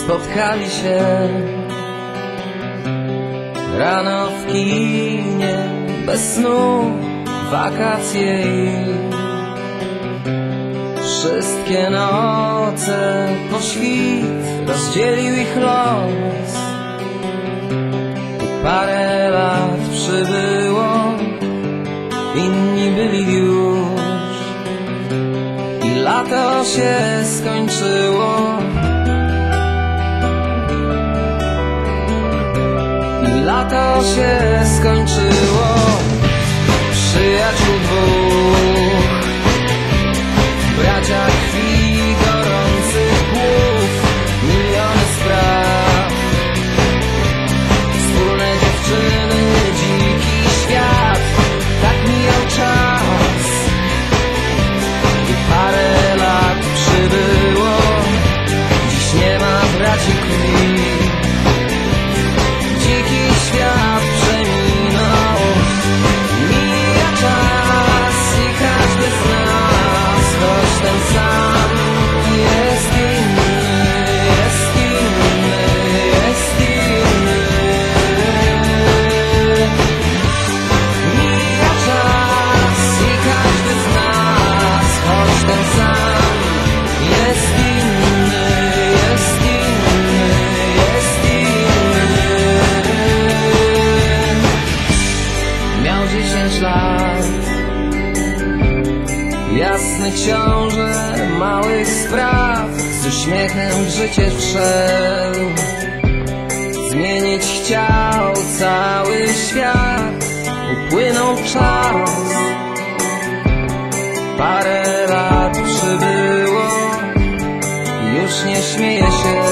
spotkali się rano w kinie, bez snu, wakacje i wszystkie noce po świt rozdzielił ich los. I parę lat przybyło, inni byli już i lato się skończyło. Lato się skończyło. Przyjaciół dwóch, bracia krwi, gorących głów, miliony spraw, wspólne dziewczyny, dziki świat. Tak mijał czas i parę lat przybyło. Dziś nie ma braci krwi. Świat przeminął, mija czas i każdy z nas, choć ten sam, jest inny, jest inny, jest inny. Mija czas i każdy z nas, choć ten sam, jest inny, jest inny, jest inny. Miał 10 lat, jasny książę małych spraw, z uśmiechem w życie wszedł. Zmienić chciał cały świat, upłynął czas. Parę lat przybyło, już nie śmieje się.